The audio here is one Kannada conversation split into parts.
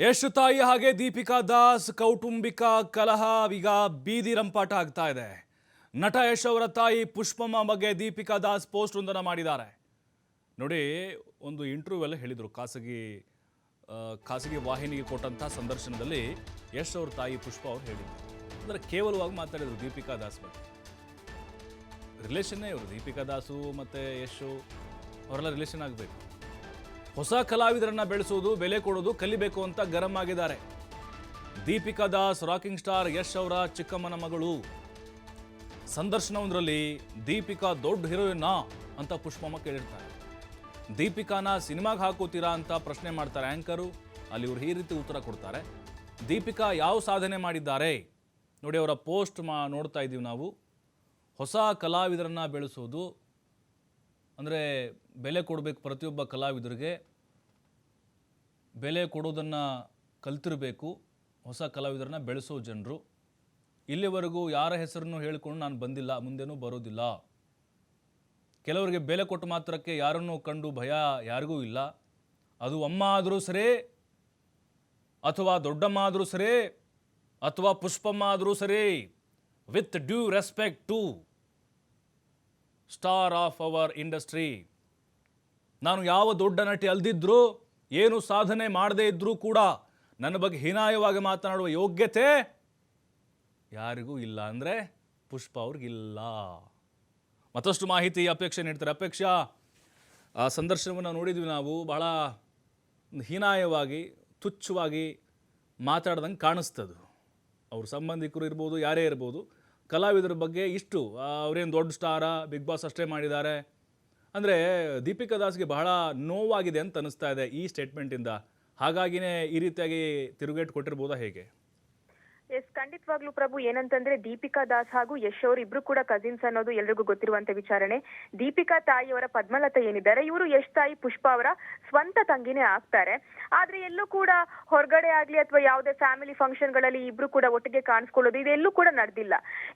ಯಶ್ ತಾಯಿ ಹಾಗೆ ದೀಪಿಕಾ ದಾಸ್ ಕೌಟುಂಬಿಕ ಕಲಹ ಈಗ ಬೀದಿ ರಂಪಾಟ ಆಗ್ತಾ ಇದೆ. ನಟ ಯಶ್ ಅವರ ತಾಯಿ ಪುಷ್ಪಮ್ಮ ಬಗ್ಗೆ ದೀಪಿಕಾ ದಾಸ್ ಪೋಸ್ಟ್ ಒಂದನ್ನು ಮಾಡಿದ್ದಾರೆ ನೋಡಿ. ಒಂದು ಇಂಟರ್ವ್ಯೂ ಅಲ್ಲಿ ಹೇಳಿದರು, ಖಾಸಗಿ ವಾಹಿನಿಗೆ ಕೊಟ್ಟಂತಹ ಸಂದರ್ಶನದಲ್ಲಿ ಯಶ್ ಅವ್ರ ತಾಯಿ ಪುಷ್ಪ ಅವರು ಹೇಳಿದರು. ಅಂದರೆ ಕೇವಲವಾಗಿ ಮಾತಾಡಿದರು ದೀಪಿಕಾ ದಾಸ್ ಬಗ್ಗೆ. ರಿಲೇಷನ್ನೇ ಇವರು, ದೀಪಿಕಾ ದಾಸು ಮತ್ತು ಯಶ್ ಅವರೆಲ್ಲ ರಿಲೇಷನ್ ಆಗಬೇಕು. ಹೊಸ ಕಲಾವಿದರನ್ನ ಬೆಳೆಸೋದು, ಬೆಲೆ ಕೊಡೋದು ಕಲಿಬೇಕು ಅಂತ ಗರಂ ಆಗಿದ್ದಾರೆ. ದೀಪಿಕಾ ದಾಸ್ ರಾಕಿಂಗ್ ಸ್ಟಾರ್ ಯಶ್ ಅವರ ಚಿಕ್ಕಮ್ಮನ ಮಗಳು. ಸಂದರ್ಶನವೊಂದರಲ್ಲಿ ದೀಪಿಕಾ ದೊಡ್ಡ ಹೀರೋಯಿನ್ನ ಅಂತ ಪುಷ್ಪಮ್ಮ ಕೇಳಿರ್ತಾರೆ. ದೀಪಿಕಾನ ಸಿನಿಮಾಗೆ ಹಾಕೋತೀರಾ ಅಂತ ಪ್ರಶ್ನೆ ಮಾಡ್ತಾರೆ ಆ್ಯಂಕರು. ಅಲ್ಲಿ ಇವರು ಈ ರೀತಿ ಉತ್ತರ ಕೊಡ್ತಾರೆ. ದೀಪಿಕಾ ಯಾವ ಸಾಧನೆ ಮಾಡಿದ್ದಾರೆ ನೋಡಿ, ಅವರ ಪೋಸ್ಟ್ ನೋಡ್ತಾ ಇದ್ದೀವಿ ನಾವು. ಹೊಸ ಕಲಾವಿದರನ್ನ ಬೆಳೆಸೋದು ಅಂದರೆ ಬೆಲೆ ಕೊಡಬೇಕು, ಪ್ರತಿಯೊಬ್ಬ ಕಲಾವಿದರಿಗೆ ಬೆಲೆ ಕೊಡೋದನ್ನು ಕಲ್ತಿರಬೇಕು. ಹೊಸ ಕಲಾವಿದರನ್ನ ಬೆಳೆಸೋ ಜನರು. ಇಲ್ಲಿವರೆಗೂ ಯಾರ ಹೆಸರನ್ನು ಹೇಳಿಕೊಂಡು ನಾನು ಬಂದಿಲ್ಲ, ಮುಂದೇನೂ ಬರೋದಿಲ್ಲ. ಕೆಲವರಿಗೆ ಬೆಲೆ ಕೊಟ್ಟ ಮಾತ್ರಕ್ಕೆ ಯಾರನ್ನೂ ಕಂಡು ಭಯ ಯಾರಿಗೂ ಇಲ್ಲ. ಅದು ಅಮ್ಮ ಆದರೂ ಸರಿ, ಅಥವಾ ದೊಡ್ಡಮ್ಮ ಆದರೂ ಸರಿ, ಅಥವಾ ಪುಷ್ಪಮ್ಮ ಆದರೂ ಸರಿ, with due respect to star of our industry. ನಾನು ಯಾವ ದೊಡ್ಡ ನಟಿ ಅಲ್ದಿದ್ರು, ಏನು ಸಾಧನೆ ಮಾಡದೇ ಇದ್ರೂ ಕೂಡ ನನ್ನ ಬಗ್ಗೆ ಹೀನಾಯವಾಗಿ ಮಾತನಾಡುವ ಯೋಗ್ಯತೆ ಯಾರಿಗೂ ಇಲ್ಲ ಅಂದರೆ ಪುಷ್ಪ ಅವ್ರಿಗಿಲ್ಲ. ಮತ್ತಷ್ಟು ಮಾಹಿತಿ ಅಪೇಕ್ಷೆ ನೀಡ್ತಾರೆ. ಅಪೇಕ್ಷಾ, ಆ ಸಂದರ್ಶನವನ್ನು ನೋಡಿದ್ವಿ ನಾವು. ಬಹಳ ಹೀನಾಯವಾಗಿ, ತುಚ್ಛವಾಗಿ ಮಾತಾಡ್ದಂಗೆ ಕಾಣಿಸ್ತದು. ಅವ್ರ ಸಂಬಂಧಿಕರು ಇರ್ಬೋದು, ಯಾರೇ ಇರ್ಬೋದು, ಕಲಾವಿದರ ಬಗ್ಗೆ ಇಷ್ಟು ಅವರೇನು ದೊಡ್ಡ ಸ್ಟಾರ, ಬಿಗ್ ಬಾಸ್ ಅಷ್ಟೇ ಮಾಡಿದ್ದಾರೆ ಅಂದರೆ ದೀಪಿಕಾ ದಾಸ್ಗೆ ಬಹಳ ನೋವಾಗಿದೆ ಅಂತ ಅನಿಸ್ತಾ ಇದೆ ಈ ಸ್ಟೇಟ್ಮೆಂಟಿಂದ. ಹಾಗಾಗಿನೇ ಈ ರೀತಿಯಾಗಿ ತಿರುಗೇಟು ಕೊಟ್ಟಿರ್ಬೋದಾ ಹೇಗೆ? ಎಸ್, ಖಂಡಿತವಾಗ್ಲೂ ಪ್ರಭು. ಏನಂತಂದ್ರೆ ದೀಪಿಕಾ ದಾಸ್ ಹಾಗೂ ಯಶ್ ಅವರು ಇಬ್ರು ಕೂಡ ಕಸಿನ್ಸ್ ಅನ್ನೋದು ಎಲ್ರಿಗೂ ಗೊತ್ತಿರುವಂತ ವಿಚಾರಣೆ. ದೀಪಿಕಾ ತಾಯಿಯವರ ಪದ್ಮಲತಾ ಏನಿದ್ದಾರೆ, ಇವರು ಯಶ್ ತಾಯಿ ಪುಷ್ಪ ಅವರ ಸ್ವಂತ ತಂಗಿನೇ ಆಗ್ತಾರೆ. ಆದ್ರೆ ಎಲ್ಲೂ ಕೂಡ ಹೊರಗಡೆ ಆಗ್ಲಿ ಅಥವಾ ಯಾವುದೇ ಫ್ಯಾಮಿಲಿ ಫಂಕ್ಷನ್ ಗಳಲ್ಲಿ ಇಬ್ರು ಕೂಡ ಒಟ್ಟಿಗೆ ಕಾಣಿಸ್ಕೊಳ್ಳೋದು ಇದೆಲ್ಲೂ ಕೂಡ ನಡೆದಿಲ್ಲ.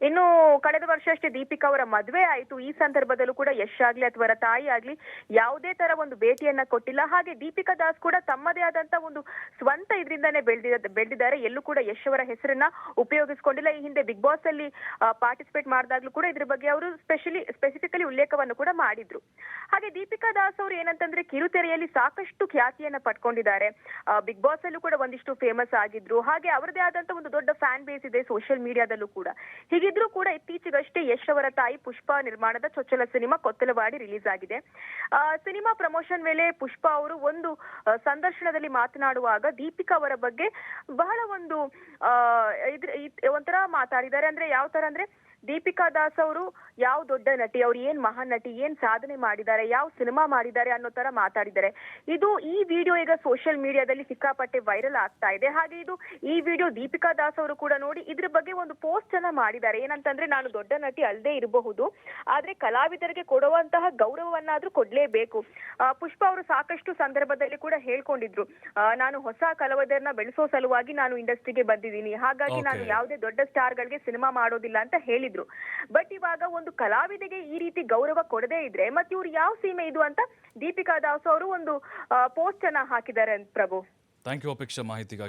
ಇನ್ನು ಕಳೆದ ವರ್ಷ ಅಷ್ಟೇ ದೀಪಿಕಾ ಅವರ ಮದುವೆ ಆಯ್ತು. ಈ ಸಂದರ್ಭದಲ್ಲೂ ಕೂಡ ಯಶ್ ಆಗ್ಲಿ ಅಥವಾ ಅವರ ತಾಯಿ ಆಗ್ಲಿ ಯಾವುದೇ ತರ ಒಂದು ಭೇಟಿಯನ್ನ ಕೊಟ್ಟಿಲ್ಲ. ಹಾಗೆ ದೀಪಿಕಾ ದಾಸ್ ಕೂಡ ತಮ್ಮದೇ ಆದಂತ ಒಂದು ಸ್ವಂತ ಇದರಿಂದಾನೇ ಬೆಳೆದಿದ್ದಾರೆ. ಎಲ್ಲೂ ಕೂಡ ಯಶ್ ಅವರ ಹೆಸರನ್ನ ಉಪಯೋಗಿಸಿಕೊಂಡಿಲ್ಲ. ಈ ಹಿಂದೆ ಬಿಗ್ ಬಾಸ್ ಅಲ್ಲಿ ಪಾರ್ಟಿಸಿಪೇಟ್ ಮಾಡಿದಾಗ್ಲೂ ಕೂಡ ಇದ್ರ ಬಗ್ಗೆ ಅವರು ಸ್ಪೆಸಿಫಿಕಲಿ ಉಲ್ಲೇಖವನ್ನು ಕೂಡ ಮಾಡಿದ್ರು. ಹಾಗೆ ದೀಪಿಕಾ ದಾಸ್ ಅವರು ಏನಂತಂದ್ರೆ ಕಿರುತೆರೆಯಲ್ಲಿ ಸಾಕಷ್ಟು ಖ್ಯಾತಿಯನ್ನ ಪಡ್ಕೊಂಡಿದ್ದಾರೆ. ಬಿಗ್ ಬಾಸ್ ಅಲ್ಲೂ ಕೂಡ ಒಂದಿಷ್ಟು ಫೇಮಸ್ ಆಗಿದ್ರು. ಹಾಗೆ ಅವರದೇ ಆದಂತ ಒಂದು ದೊಡ್ಡ ಫ್ಯಾನ್ ಬೇಸ್ ಇದೆ ಸೋಷಿಯಲ್ ಮೀಡಿಯಾದಲ್ಲೂ ಕೂಡ. ಹೀಗಿದ್ರು ಕೂಡ ಇತ್ತೀಚೆಗಷ್ಟೇ ಯಶ್ ಅವರ ತಾಯಿ ಪುಷ್ಪ ನಿರ್ಮಾಣದ ಚೊಚ್ಚಲ ಸಿನಿಮಾ ಕೊತ್ತಲವಾಡಿ ರಿಲೀಸ್ ಆಗಿದೆ. ಸಿನಿಮಾ ಪ್ರಮೋಷನ್ ವೇಳೆ ಪುಷ್ಪ ಅವರು ಒಂದು ಸಂದರ್ಶನದಲ್ಲಿ ಮಾತನಾಡುವಾಗ ದೀಪಿಕಾ ಅವರ ಬಗ್ಗೆ ಬಹಳ ಒಂದು ಒಂಥರ ಮಾತಾಡಿದ್ದಾರೆ. ಅಂದ್ರೆ ಯಾವ ತರ ಅಂದ್ರೆ, ದೀಪಿಕಾ ದಾಸ್ ಅವರು ಯಾವ ದೊಡ್ಡ ನಟಿ, ಅವ್ರು ಏನ್ ಮಹಾನ್ ನಟಿ, ಏನ್ ಸಾಧನೆ ಮಾಡಿದ್ದಾರೆ, ಯಾವ ಸಿನಿಮಾ ಮಾಡಿದ್ದಾರೆ ಅನ್ನೋ ತರ ಮಾತಾಡಿದ್ದಾರೆ. ಈ ವಿಡಿಯೋ ಈಗ ಸೋಷಿಯಲ್ ಮೀಡಿಯಾದಲ್ಲಿ ಸಿಕ್ಕಾಪಟ್ಟೆ ವೈರಲ್ ಆಗ್ತಾ ಇದೆ. ಹಾಗೆ ಈ ವಿಡಿಯೋ ದೀಪಿಕಾ ದಾಸ್ ಅವರು ಕೂಡ ನೋಡಿ ಇದ್ರ ಬಗ್ಗೆ ಒಂದು ಪೋಸ್ಟ್ ಅನ್ನ ಮಾಡಿದ್ದಾರೆ. ಏನಂತಂದ್ರೆ, ನಾನು ದೊಡ್ಡ ನಟಿ ಅಲ್ಲದೆ ಇರಬಹುದು, ಆದ್ರೆ ಕಲಾವಿದರಿಗೆ ಕೊಡುವಂತಹ ಗೌರವವನ್ನಾದ್ರೂ ಕೊಡ್ಲೇಬೇಕು. ಪುಷ್ಪ ಅವರು ಸಾಕಷ್ಟು ಸಂದರ್ಭದಲ್ಲಿ ಕೂಡ ಹೇಳ್ಕೊಂಡಿದ್ರು, ನಾನು ಹೊಸ ಕಲಾವಿದರನ್ನ ಬೆಳೆಸೋ ಸಲುವಾಗಿ ನಾನು ಇಂಡಸ್ಟ್ರಿಗೆ ಬಂದಿದ್ದೀನಿ, ಹಾಗಾಗಿ ನಾನು ಯಾವುದೇ ದೊಡ್ಡ ಸ್ಟಾರ್ ಗಳಿಗೆ ಸಿನಿಮಾ ಮಾಡೋದಿಲ್ಲ ಅಂತ ಹೇಳಿದ್ರು. ಬಟ್ ಇವಾಗ ಒಂದು ಕಲಾವಿದೆಗೆ ಈ ರೀತಿ ಗೌರವ ಕೊಡದೇ ಇದ್ರೆ ಮತ್ತೆ ಇವ್ರು ಯಾವ ಸೀಮೆ ಇದು ಅಂತ ದೀಪಿಕಾ ದಾಸ್ ಅವರು ಒಂದು ಪೋಸ್ಟ್ ಅನ್ನ ಹಾಕಿದ್ದಾರೆ ಪ್ರಭು. ಥ್ಯಾಂಕ್ ಯು ಅಪೇಕ್ಷಾ ಮಾಹಿತಿಗಾಗಿ.